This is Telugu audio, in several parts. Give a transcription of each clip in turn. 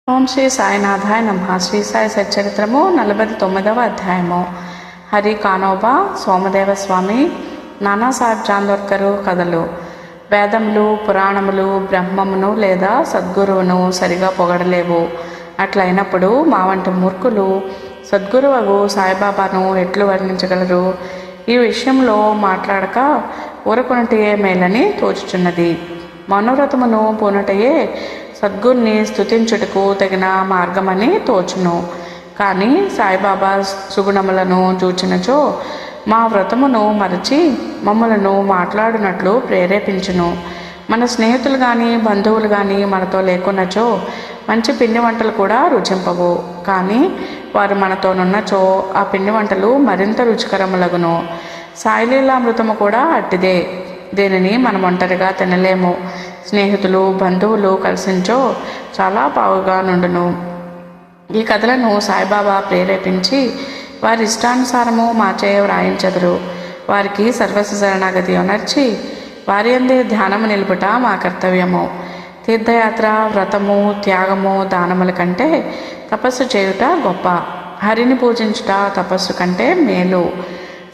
ఓం శ్రీ సాయినాథాయ నమః. శ్రీ సాయి సచ్చరిత్రము 49వ అధ్యాయము. హరి కానోబా, సోమదేవ స్వామి, నానాసాహెబ్ చాందోర్కరు కథలు. వేదములు, పురాణములు బ్రహ్మమును లేదా సద్గురువును సరిగా పొగడలేవు. అట్లయినప్పుడు మా వంటి మూర్ఖులు సద్గురువగు సాయిబాబాను ఎట్లు వర్ణించగలరు? ఈ విషయంలో మాట్లాడక ఊరకొనుటయే మేలని తోచుచున్నది. మనోరథమును పూనుటయే సద్గురుని స్తుతించుటకు తగిన మార్గమని తోచును. కానీ సాయిబాబా సుగుణములను చూచినచో మా వ్రతమును మరచి మమ్మలను మాట్లాడినట్లు ప్రేరేపించును. మన స్నేహితులు కానీ బంధువులు కానీ మనతో లేకున్నచో మంచి పిండి వంటలు కూడా రుచింపవు. కానీ వారు మనతోనున్నచో ఆ పిండి వంటలు మరింత రుచికరములగును. సాయిలీలామృతము కూడా అట్టిదే. దీనిని మనం ఒంటరిగా తినలేము. స్నేహితులు బంధువులు కలిసించో చాలా బాగుగా నుండును. ఈ కథలను సాయిబాబా ప్రేరేపించి వారి ఇష్టానుసారము మాచే వ్రాయించెదరు. వారికి సర్వస్వ శరణాగతి అనర్చి వారి అందే ధ్యానము నిలుపుట మా కర్తవ్యము. తీర్థయాత్ర, వ్రతము, త్యాగము, దానముల కంటే తపస్సు చేయుట గొప్ప. హరిని పూజించుట తపస్సు కంటే మేలు.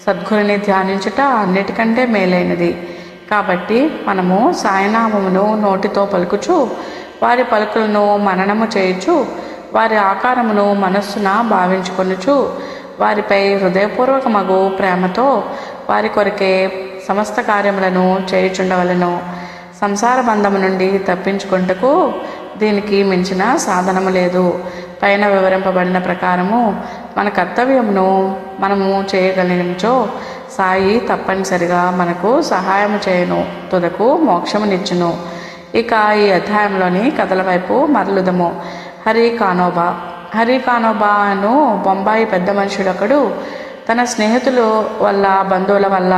సద్గురుని ధ్యానించుట అన్నిటికంటే మేలైనది. కాబట్టి మనము సాయినామమును నోటితో పలుకుచు వారి పలుకులను మననము చేయుచు వారి ఆకారమును మనస్సున భావించుకొనుచు వారిపై హృదయపూర్వకమగు ప్రేమతో వారి కొరకే సమస్త కార్యములను చేయుచుండవలను. సంసార బంధము నుండి తప్పించుకుంటకు దీనికి మించిన సాధనము లేదు. పైన వివరింపబడిన ప్రకారము మన కర్తవ్యమును మనము చేయగలిగినచో సాయి తప్పనిసరిగా మనకు సహాయము చేయను, తుదకు మోక్షమునిచ్చును. ఇక ఈ అధ్యాయంలోని కథల వైపు మరలుదము. హరి కానోబా. హరి కానోబా అను బొంబాయి పెద్ద మనుషుడొకడు తన స్నేహితుల వల్ల బంధువుల వల్ల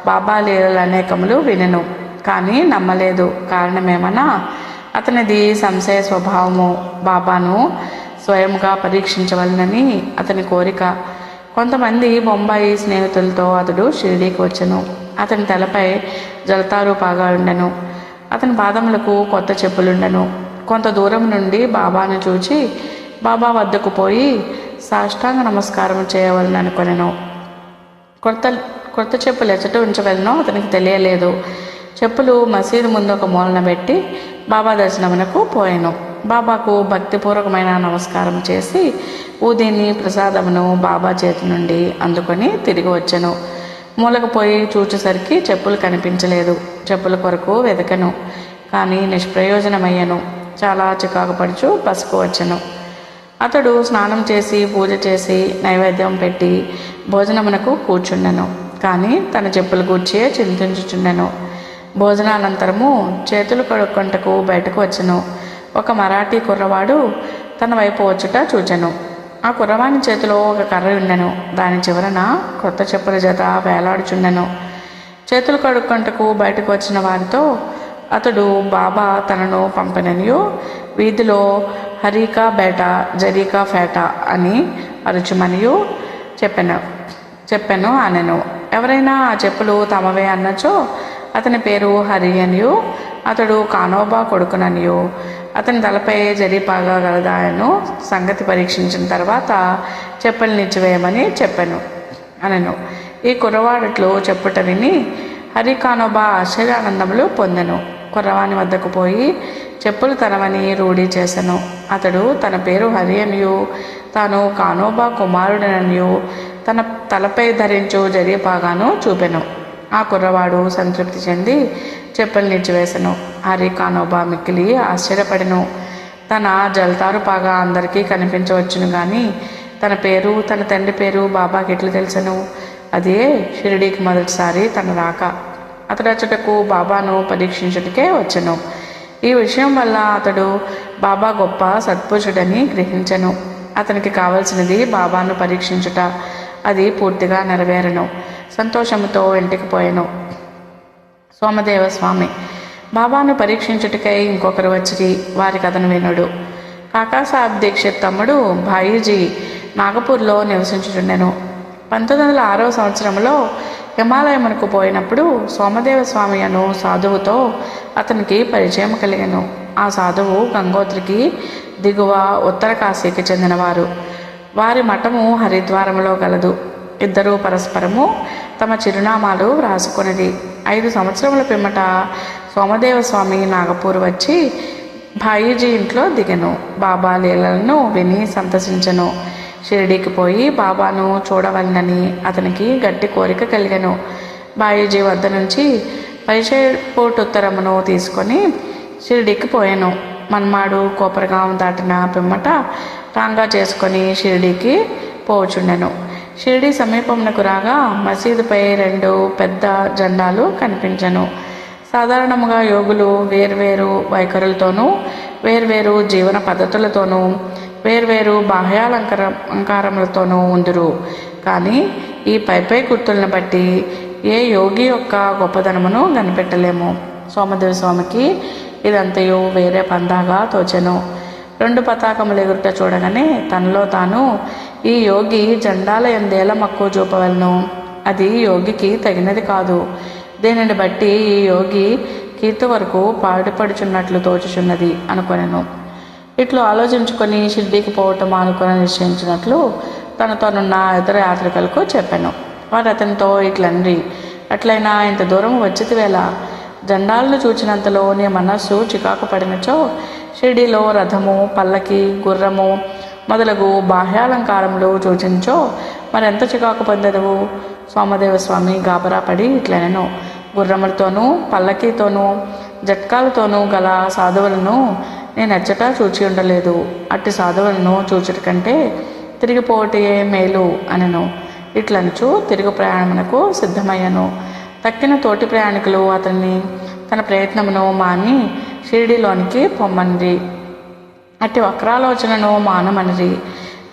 బాబా లీలలు అనేకములు వినెను, కానీ నమ్మలేదు. కారణమేమన్నా అతనిది సంశయ స్వభావము. బాబాను స్వయంగా పరీక్షించవలనని అతని కోరిక. కొంతమంది బొంబాయి స్నేహితులతో అతడు షిరిడీకి వచ్చెను. అతని తలపై జలతారు పాగా ఉండెను. అతని పాదములకు కొత్త చెప్పులుండెను. కొంత దూరం నుండి బాబాను చూచి బాబా వద్దకు పోయి సాష్టాంగ నమస్కారం చేయవలని అనుకొనెను. కొత్త చెప్పులు ఎచ్చట ఉంచవలనో అతనికి తెలియలేదు. చెప్పులు మసీదు ముందు ఒక మూలన పెట్టి బాబా దర్శనమునకు పోయెను. బాబాకు భక్తిపూర్వకమైన నమస్కారం చేసి ఊదిని ప్రసాదమును బాబా చేతి నుండి అందుకొని తిరిగి వచ్చెను. మూలకు పోయి చూచేసరికి చెప్పులు కనిపించలేదు. చెప్పుల కొరకు వెతకెను, కానీ నిష్ప్రయోజనమయ్యను. చాలా చికాకు పడుచు బసకు వచ్చెను. అతడు స్నానం చేసి పూజ చేసి నైవేద్యం పెట్టి భోజనమునకు కూర్చుండెను, కానీ తన చెప్పుల గూర్చియే చింతించుచుండెను. భోజనానంతరము చేతులు కడుక్కొంటకు బయటకు వచ్చెను. ఒక మరాఠీ కుర్రవాడు తన వైపు వచ్చుట చూచెను. ఆ కుర్రవాని చేతిలో ఒక కర్ర ఉండెను. దాని చివరన కొత్త చెప్పుల జత వేలాడుచుండెను. చేతులు కడుక్కొంటకు బయటకు వచ్చిన వారితో అతడు బాబా తనను పంపననియో వీధిలో హరీకా బేట జరీకా ఫేట అని అరుచుమనియో చెప్పెను అనెను. ఎవరైనా ఆ చెప్పులు తమవే అన్నచో అతని పేరు హరి అనియో అతడు కానోబా కొడుకుననియో అతని తలపై జరీపాగా గలదాయను సంగతి పరీక్షించిన తర్వాత చెప్పులు నిచ్చివేయమని చెప్పెను అనెను. ఈ కుర్రవాడట్లు చెప్పుట విని హరి కానోబా ఆశ్చర్యానందములు పొందెను. కుర్రవాని వద్దకు పోయి చెప్పులు తనవని రూఢీ చేసెను. అతడు తన పేరు హరి అనియు తాను కానోబా కుమారుడననియు తన తలపై ధరించు జరీపాగాను చూపెను. ఆ కుర్రవాడు సంతృప్తి చెంది చెప్పులు నిచ్చివేసెను. హరి కానోబా మిక్కిలి ఆశ్చర్యపడెను. తన జల్తారు పాగా అందరికీ కనిపించవచ్చును, కానీ తన పేరు తన తండ్రి పేరు బాబాకి ఎట్లు తెలుసను? అదే షిరిడీకి మొదటిసారి తన రాక. అతడు అచ్చటకు బాబాను పరీక్షించుటకే వచ్చెను. ఈ విషయం వల్ల అతడు బాబా గొప్ప సత్పురుషుడని గ్రహించెను. అతనికి కావలసినది బాబాను పరీక్షించుట. అది పూర్తిగా నెరవేరెను. సంతోషంతో ఇంటికి పోయెను. సోమదేవ స్వామి. బాబాను పరీక్షించుటకై ఇంకొకరు వచ్చి వారి కథను వినుడు. కాకాసాహెబ్ దీక్షిత్ తమ్ముడు భాయిజీ నాగపూర్లో నివసించుచుండెను. 1906వ సంవత్సరంలో హిమాలయమునకు పోయినప్పుడు సోమదేవ స్వామి అను సాధువుతో అతనికి పరిచయం కలిగెను. ఆ సాధువు గంగోత్రికి దిగువ ఉత్తర కాశీకి చెందినవారు. వారి మఠము హరిద్వారంలో గలదు. ఇద్దరూ పరస్పరము తమ చిరునామాలు వ్రాసుకొనిది. 5 సంవత్సరముల పిమ్మట సోమదేవ స్వామి నాగపూర్ వచ్చి భాయీజీ ఇంట్లో దిగెను. బాబా లీలలను విని సంతసించెను. షిరిడీకి పోయి బాబాను చూడవలనని అతనికి గట్టి కోరిక కలిగెను. బాయీజీ వద్ద నుంచి పరిచయపోటుత్తరమును తీసుకొని షిరిడీకి పోయాను. మన్మాడు కోపరగాం దాటిన పిమ్మట టాంగా చేసుకొని షిరిడీకి పోచుండెను. షిరిడీ సమీపమునకు రాగా మసీదుపై 2 పెద్ద జెండాలు కనిపించెను. సాధారణముగా యోగులు వేర్వేరు వైఖరులతోనూ వేర్వేరు జీవన పద్ధతులతోనూ వేర్వేరు బాహ్యాలంకారములతోనూ ఉందురు. కానీ ఈ పైపై గుర్తులను బట్టి ఏ యోగి యొక్క గొప్పదనమును కనిపెట్టలేము. సోమదేవ స్వామికి ఇదంతయు వేరే పందాగా తోచెను. 2 పతాకములు ఎగురుట చూడగానే తనలో తాను, ఈ యోగి జెండాల ఎందేల మక్కువ చూపవలను, అది యోగికి తగినది కాదు. దీనిని బట్టి ఈ యోగి కీర్తి వరకు పాడుపడుచున్నట్లు తోచుచున్నది అనుకొనెను. ఇట్లు ఆలోచించుకొని షిర్డీకి పోవటం అనుకొని నిశ్చయించినట్లు తనతోనున్న ఇతర యాత్రికులకు చెప్పాను. వారు అతనితో ఇట్లన్రి, అట్లయినా ఇంత దూరం వచ్చితివేళ, జెండాలను చూచినంతలో నీ మనస్సు చికాకు పడినచో షిర్డీలో రథము, పల్లకి, గుర్రము మొదలగు బాహ్యాలంకారములు చూచించో మరెంత చికాకు పొందెదవు. సోమదేవ స్వామి గాబరా పడి ఇట్లనెను, గుర్రములతోనూ పల్లకీతోనూ జట్కాలతోనూ గల సాధువులను నేనెచ్చట చూచి ఉండలేదు. అట్టి సాధువులను చూచుట కంటే తిరిగిపోవటయే మేలు అనెను. ఇట్లనుచు తిరుగు ప్రయాణమునకు సిద్ధమయ్యను. తక్కిన తోటి ప్రయాణికులు అతన్ని తన ప్రయత్నమును మాని షిరిడీలోనికి పొమ్మనిరి. అట్టి వక్రాలోచనను మానమనిరి.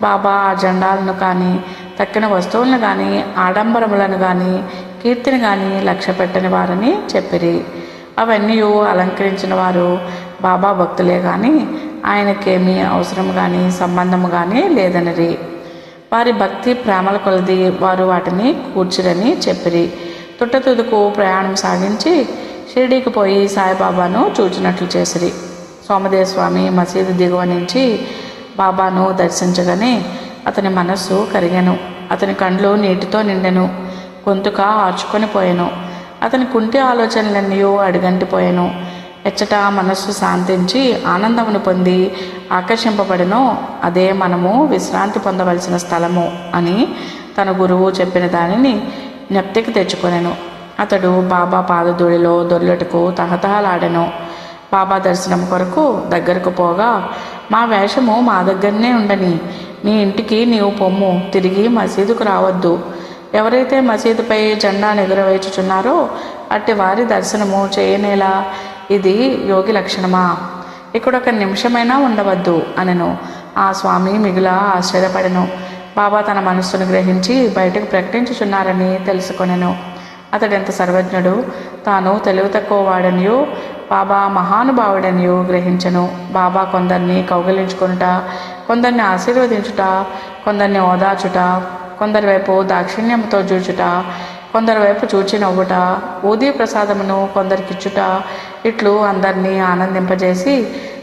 బాబా ఆ జెండాలను కానీ తక్కిన వస్తువులను కానీ ఆడంబరములను కానీ కీర్తిని కానీ లక్ష్య పెట్టని వారని చెప్పిరి. అవన్నీ అలంకరించిన వారు బాబా భక్తులే కానీ ఆయనకేమీ అవసరం కానీ సంబంధము కానీ లేదనిరి. వారి భక్తి ప్రేమల కొలది వారు వాటిని కూర్చురని చెప్పిరి. తుట్టతుదుకు ప్రయాణం సాగించి షిరిడీకి పోయి సాయిబాబాను చూచినట్లు చేసిరి. సోమదేవ స్వామి మసీదు దిగువ నుంచి బాబాను దర్శించగానే అతని మనస్సు కరిగెను. అతని కండ్లు నీటితో నిండెను. గొంతుక ఆర్చుకొని పోయెను. అతని కుంటి ఆలోచనలన్నీ అడిగంటిపోయెను. ఎచ్చట మనస్సు శాంతించి ఆనందమును పొంది ఆకర్షింపబడినో అదే మనము విశ్రాంతి పొందవలసిన స్థలము అని తన గురువు చెప్పిన దానిని జ్ఞప్తికి తెచ్చుకొనెను. అతడు బాబా పాదధూళిలో దొర్లుటకు తహతహలాడెను. బాబా దర్శనం కొరకు దగ్గరకు పోగా, మా వేషము మా దగ్గరనే ఉండని, నీ ఇంటికి నీవు పొమ్ము, తిరిగి మసీదుకు రావద్దు. ఎవరైతే మసీదుపై జెండాను ఎగురవేచుచున్నారో అట్టి వారి దర్శనము చేయనేలా, ఇది యోగి లక్షణమా? ఇక్కడ 1 నిమిషమైనా ఉండవద్దు అనెను. ఆ స్వామి మిగుల ఆశ్చర్యపడెను. బాబా తన మనస్సును గ్రహించి బయటకు ప్రకటించుచున్నారని తెలుసుకొనెను. అతడెంత సర్వజ్ఞుడు, తాను తెలివి తక్కువ వాడనియు బాబా మహానుభావుడనియు గ్రహించెను. బాబా కొందరిని కౌగిలించుకొనుట, కొందరిని ఆశీర్వదించుట, కొందరిని ఓదార్చుట, కొందరి వైపు దాక్షిణ్యంతో చూచుట, కొందరి వైపు చూచి నవ్వుట, ఊదీ ప్రసాదమును కొందరికిచ్చుట, ఇట్లు అందరినీ ఆనందింపజేసి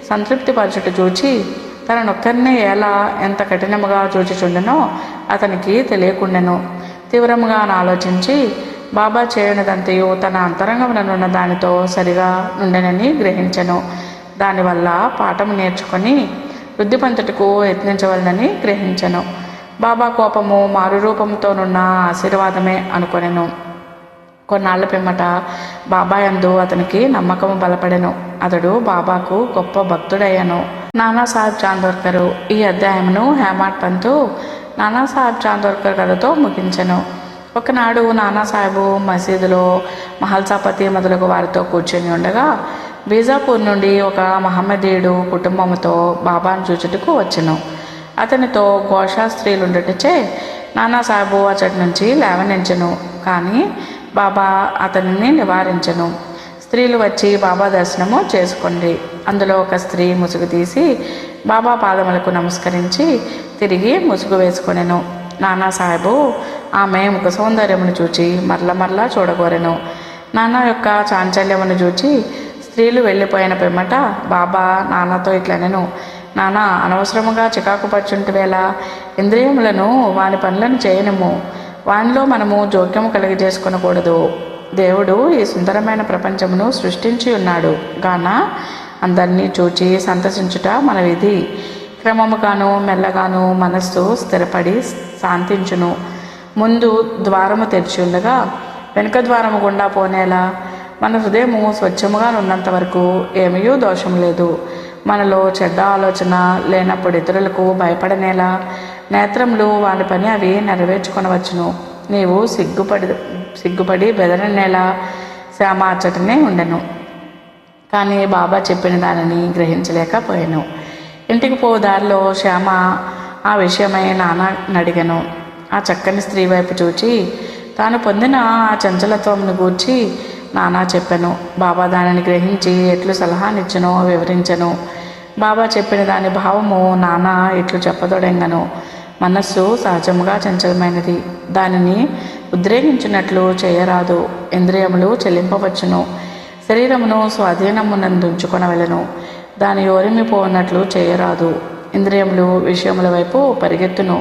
సంతృప్తిపరచుట చూచి తననొక్కరినే ఎలా ఎంత కఠినముగా చూచుచుండెనో అతనికి తెలియకుండెను. తీవ్రముగా ఆలోచించి బాబా చేయనిదంతయు తన అంతరంగముననున్న దానితో సరిగా నుండెనని గ్రహించెను. దానివల్ల పాఠము నేర్చుకొని వృద్ధి పొందుటకు యత్నించవలనని గ్రహించెను. బాబా కోపము మారు రూపంతోనున్న ఆశీర్వాదమే అనుకొనెను. కొన్నాళ్ల పిమ్మట బాబా యందు అతనికి నమ్మకము బలపడెను. అతడు బాబాకు గొప్ప భక్తుడయ్యను. నానాసాహెబ్ చాందోర్కర్ ఈ అధ్యాయమును హేమాడ్ పంతు నానాసాహెబ్ చాందోర్కర్ కథతో ముగించెను. ఒకనాడు నానాసాహెబు మసీదులో మహల్సాపతి మొదలగు వారితో కూర్చొని ఉండగా బీజాపూర్ నుండి ఒక మహమ్మదీయుడు కుటుంబముతో బాబాను చూచుటకు వచ్చెను. అతనితో ఘోషా స్త్రీలుండుటచే నానాసాహెబు అచ్చటి నుంచి లేవనెంచెను. కానీ బాబా అతనిని నివారించెను. స్త్రీలు వచ్చి బాబా దర్శనము చేసుకొండ్రి. అందులో ఒక స్త్రీ ముసుగు తీసి బాబా పాదములకు నమస్కరించి తిరిగి ముసుగు వేసుకొనెను. నానాసాహెబు ఆమె ముఖ సౌందర్యమును చూచి మరల చూడగోరెను. నానా యొక్క చాంచల్యమును చూచి స్త్రీలు వెళ్ళిపోయిన పిమ్మట బాబా నాన్నతో ఇట్లనెను, నానా అనవసరముగా చికాకు పరుచుంటివేళ ఇంద్రియములను వాని పనులను చేయనము. వానిలో మనము జోక్యము కలిగజేసుకొనకూడదు. దేవుడు ఈ సుందరమైన ప్రపంచమును సృష్టించి ఉన్నాడు గాన అందరినీ చూచి సంతసించుట మన విధి. క్రమముగాను మెల్లగాను మనస్సు స్థిరపడి శాంతించును. ముందు ద్వారము తెరిచి ఉండగా వెనుక ద్వారము గుండా పోనేలా. మన హృదయము స్వచ్ఛముగా ఉన్నంత వరకు ఏమీ దోషం లేదు. మనలో చెడ్డ ఆలోచన లేనప్పుడు ఇతరులకు భయపడనేలా. నేత్రములు వాని పని అవి నెరవేర్చుకొనవచ్చును. నీవు సిగ్గుపడి బెదరనేలా. శ్యామ అచ్చటనే ఉండెను. కానీ బాబా చెప్పిన దానిని గ్రహించలేకపోయాను. ఇంటికి పో దారిలో శ్యామ ఆ విషయమై నాన్ననడిగను. ఆ చక్కని స్త్రీ వైపు చూచి తాను పొందిన ఆ చంచలత్వమును గూర్చి నానా చెప్పాను. బాబా దానిని గ్రహించి ఎట్లు సలహానిచ్చనో వివరించను. బాబా చెప్పిన దాని భావము నానా ఇట్లు చెప్పదొడంగను. మనస్సు సహజముగా చంచలమైనది. దానిని ఉద్రేకించినట్లు చేయరాదు. ఇంద్రియములు చెల్లింపవచ్చును. శరీరమును స్వాధీనమునందుంచుకొనవలెను. దాని ఓరిమిపోనట్లు చేయరాదు. ఇంద్రియములు విషయముల వైపు పరిగెత్తును,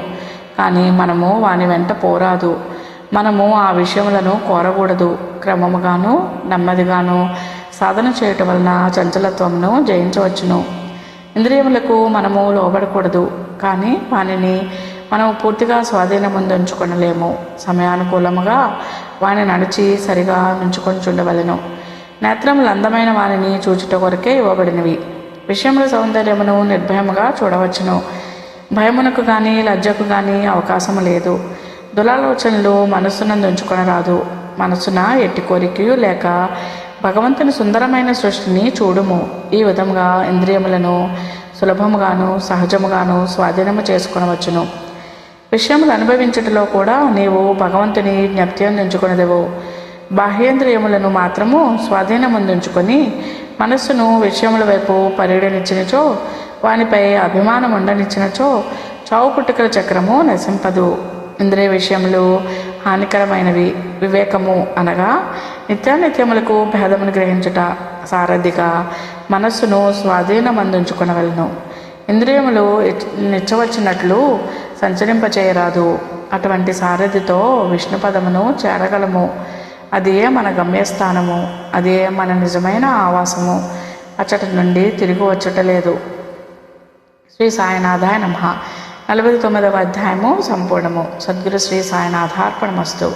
కానీ మనము వాని వెంట పోరాదు. మనము ఆ విషయములను కోరకూడదు. క్రమముగాను నెమ్మదిగాను సాధన చేయటం వలన చంచలత్వమును జయించవచ్చును. ఇంద్రియములకు మనము లోబడకూడదు, కానీ వానిని మనము పూర్తిగా స్వాధీనముందుంచుకొనలేము. సమయానుకూలముగా వాని నడిచి సరిగా నుంచుకొనిచుండవలెను. నేత్రములు అందమైన వానిని చూచుట కొరకే ఇవ్వబడినవి. విషయముల సౌందర్యమును నిర్భయముగా చూడవచ్చును. భయమునకు కానీ లజ్జకు కానీ అవకాశము లేదు. దురాలోచనలు మనస్సునందుంచుకొనరాదు. మనస్సున ఎట్టి కోరికయు లేక భగవంతుని సుందరమైన సృష్టిని చూడుము. ఈ విధముగా ఇంద్రియములను సులభముగాను సహజముగాను స్వాధీనము చేసుకొనవచ్చును. విషయములు అనుభవించుటలో కూడా నీవు భగవంతుని జ్ఞప్తి అందించుకొనదెవు. బాహ్యేంద్రియములను మాత్రము స్వాధీనముందుంచుకొని మనస్సును విషయముల వైపు పరిగణించినచో, వానిపై అభిమానం ఉండనిచ్చినచో చావు పుట్టుకల చక్రము నశింపదు. ఇంద్రియ విషయములు హానికరమైనవి. వివేకము అనగా నిత్యానిత్యములకు భేదమును గ్రహించుట. సారథిగా మనస్సును స్వాధీనమందుంచుకొనవలను. ఇంద్రియములు నిచ్చవచ్చినట్లు సంచరింపచేయరాదు. అటువంటి సారథితో విష్ణుపదమును చేరగలము. అదే మన గమ్యస్థానము. అదే మన నిజమైన ఆవాసము. అచ్చటి నుండి తిరిగి వచ్చటలేదు. శ్రీ సాయినాథాయ నమః. 49వ అధ్యాయము సంపూర్ణము. సద్గురు శ్రీ సాయినాథార్పణమస్తు.